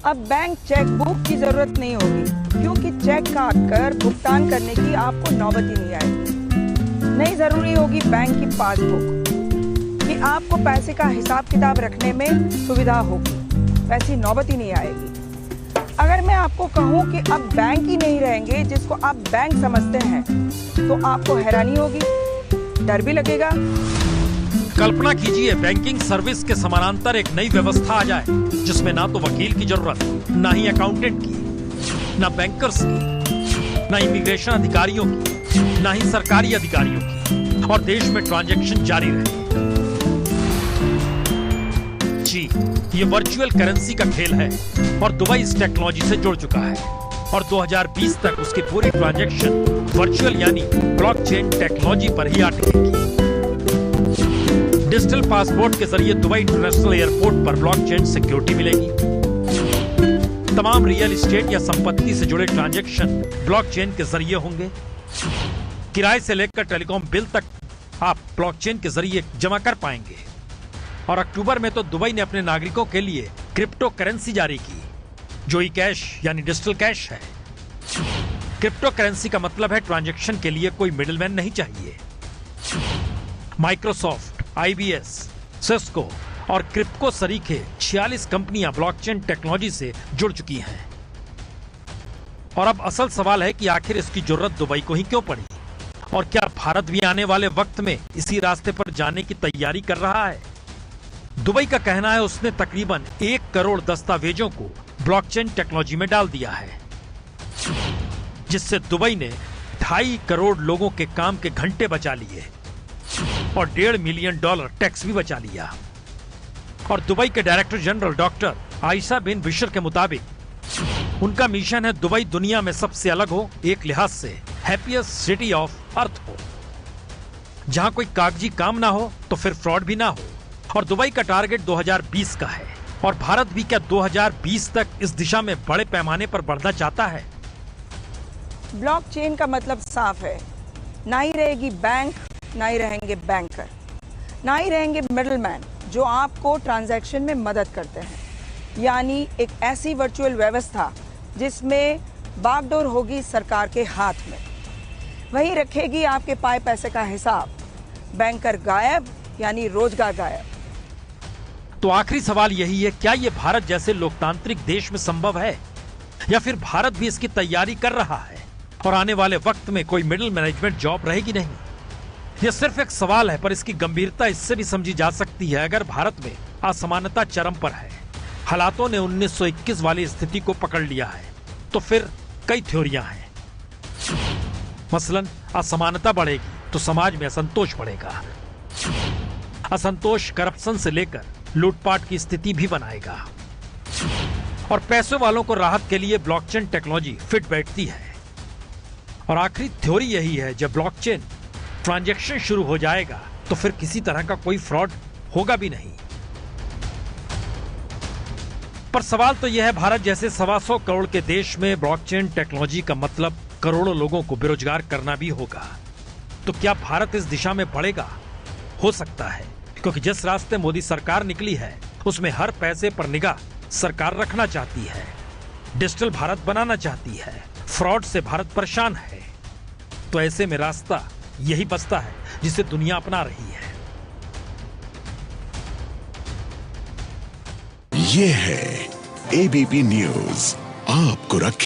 अब bank cheque book की जरूरत नहीं होगी, क्योंकि चेक काट कर भुगतान करने की आपको नौबत ही नहीं आएगी। नहीं जरूरी होगी बैंक की पासबुक कि आपको पैसे का हिसाब किताब रखने में सुविधा होगी, वैसी नौबत ही नहीं आएगी। अगर मैं आपको कहूं कि अब बैंक ही नहीं रहेंगे जिसको आप बैंक समझते हैं, तो आपको हैरानी होगी, डर भी लगेगा। कल्पना कीजिए बैंकिंग सर्विस के समानांतर एक नई व्यवस्था आ जाए, जिसमें ना तो वकील की जरूरत, ना ही अकाउंटेंट की, ना बैंकर्स की, ना इमिग्रेशन अधिकारियों की, ना ही सरकारी अधिकारियों की, और देश में ट्रांजैक्शन जारी रहे। जी, ये वर्चुअल करेंसी का खेल है और दुबई इस टेक्नोलॉजी से जुड़ चुका है और 2020 तक उसकी पूरी ट्रांजैक्शन वर्चुअल यानी ब्लॉकचेन टेक्नोलॉजी पर ही अटकेगी। डिजिटल पासपोर्ट के जरिए दुबई इंटरनेशनल एयरपोर्ट पर ब्लॉकचेन सिक्योरिटी मिलेगी। तमाम रियल एस्टेट या संपत्ति से जुड़े ट्रांजैक्शन ब्लॉकचेन के जरिए होंगे। किराए से लेकर टेलीकॉम बिल तक आप ब्लॉकचेन के जरिए जमा कर पाएंगे। और अक्टूबर में तो दुबई ने अपने नागरिकों के लिए क्रिप्टो करेंसी जारी की, जो ई कैश यानी डिजिटल कैश है। क्रिप्टो करेंसी का मतलब है ट्रांजैक्शन के लिए कोई मिडिलमैन नहीं चाहिए। माइक्रोसॉफ्ट, IBS, सिस्को और क्रिप्को सरीखे 46 कंपनियां ब्लॉकचेन टेक्नोलॉजी से जुड़ चुकी हैं। और अब असल सवाल है कि आखिर इसकी जरूरत दुबई को ही क्यों पड़ी, और क्या भारत भी आने वाले वक्त में इसी रास्ते पर जाने की तैयारी कर रहा है। दुबई का कहना है उसने तकरीबन 1 करोड़ दस्तावेजों को ब्लॉकचेन टेक्नोलॉजी में डाल दिया है, जिससे दुबई ने 2.5 करोड़ लोगों के काम के घंटे बचा लिए और $1.5 मिलियन टैक्स भी बचा लिया। और दुबई के डायरेक्टर जनरल डॉक्टर आयशा बिन बिशर के मुताबिक उनका मिशन है दुबई दुनिया में सबसे अलग हो, एक लिहाज से हैप्पीएस्ट सिटी ऑफ अर्थ हो, जहां कोई कागजी काम ना हो तो फिर फ्रॉड भी ना हो। और दुबई का टारगेट 2020 का है, और भारत भी क्या 2020 तक इस दिशा में बड़े पैमाने पर बढ़ना चाहता है। ब्लॉकचेन का मतलब साफ है, ना ही रहेगी बैंक, ना ही रहेंगे बैंकर, ना ही रहेंगे मिडलमैन जो आपको ट्रांजैक्शन में मदद करते हैं। यानी एक ऐसी वर्चुअल व्यवस्था जिसमें बागडोर होगी सरकार के हाथ में, वही रखेगी आपके पाए पैसे का हिसाब। बैंकर गायब, यानी रोजगार गायब। तो आखिरी सवाल यही है, क्या यह भारत जैसे लोकतांत्रिक देश में संभव है, या फिर भारत भी इसकी तैयारी कर रहा है और आने वाले वक्त में कोई मिडिल मैनेजमेंट जॉब रहेगी नहीं। यह सिर्फ एक सवाल है, पर इसकी गंभीरता इससे भी समझी जा सकती है अगर भारत में असमानता चरम पर है, हालातों ने 1921 वाली स्थिति को पकड़ लिया है, तो फिर कई थ्योरियां हैं। मसलन असमानता बढ़ेगी तो समाज में असंतोष बढ़ेगा। असंतोष करप्शन से लेकर लूटपाट की स्थिति भी बनाएगा, और पैसों वालों को राहत के लिए ब्लॉकचेन टेक्नोलॉजी फिट बैठती है। और आखिरी थ्योरी यही है, जब ब्लॉकचेन ट्रांजैक्शन शुरू हो जाएगा तो फिर किसी तरह का कोई फ्रॉड होगा भी नहीं। पर सवाल तो यह है, भारत जैसे 125 करोड़ के देश में ब्लॉकचेन टेक्नोलॉजी का मतलब करोड़ों लोगों को बेरोजगार करना भी होगा। तो क्या भारत इस दिशा में बढ़ेगा? हो सकता है, क्योंकि जिस रास्ते मोदी सरकार निकली है उसमें हर पैसे पर निगाह सरकार रखना चाहती है, डिजिटल भारत बनाना चाहती है, फ्रॉड से भारत परेशान है। तो ऐसे में रास्ता यही बचता है जिसे दुनिया अपना रही है। ये है ABP न्यूज, आपको रखे